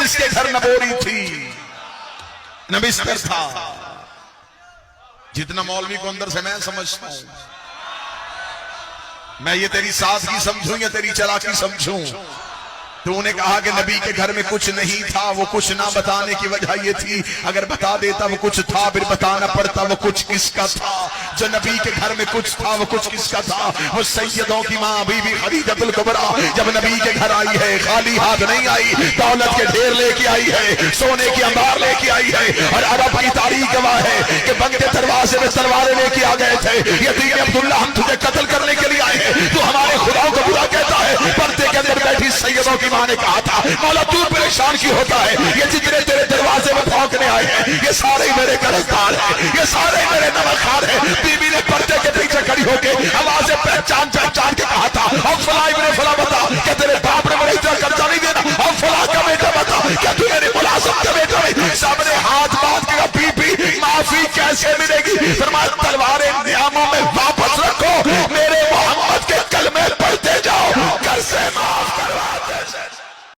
جس کے گھر نہ بوری تھی نہ بستر تھا. جتنا مولوی کو اندر سے میں سمجھتا ہوں، میں یہ تیری سادگی سمجھوں یا تیری چلاکی سمجھوں؟ تو انہیں کہا کہ نبی کے گھر میں کچھ نہیں تھا. وہ کچھ نہ بتانے کی وجہ یہ تھی اگر بتا دیتا وہ کچھ تھا پھر بتانا پڑتا وہ کچھ کس کا تھا. جو نبی کے گھر میں کچھ تھا وہ کچھ کس کا تھا؟ وہ سیدوں کی ماں بی بی خدیجہ الکبریٰ جب نبی کے گھر آئی ہے خالی ہاتھ نہیں آئی، دولت کے ڈھیر لے کے آئی ہے، سونے کی انبار لے کے آئی ہے. اور عرب کی تاریخ گواہ ہے کہ بندے دروازے میں تلواریں لے کے آ گئے تھے. یتیم عبداللہ ہم تجھے قتل کرنے کے لیے آئے ہیں، تو ہمارے خدا کو برا کہتا ہے. پردے کے اندر بیٹھی سیدوں کی ماں نے کہا تھا مولا تو پریشان کی ہوتا ہے؟ یہ جتنے تیرے دروازے میں بھونکنے آئے ہیں یہ سارے میرے قرضدار ہیں، یہ سارے میرے نمکھار ہیں. بی بی نے پردے کے پیچھے کھڑی ہو کے آوازیں پہچان پہچان کے کہا تھا اور فلاں ابن فلاں بتا کہ تیرے باپ نے مجھے اتنا قرضہ نہیں دینا، اور فلاں کا بیٹا بتا کہ تو میرے ملازم کا بیٹا نہیں. سب نے ہاتھ باندھ کے بی بی معافی کیسے ملے گی؟ فرمایا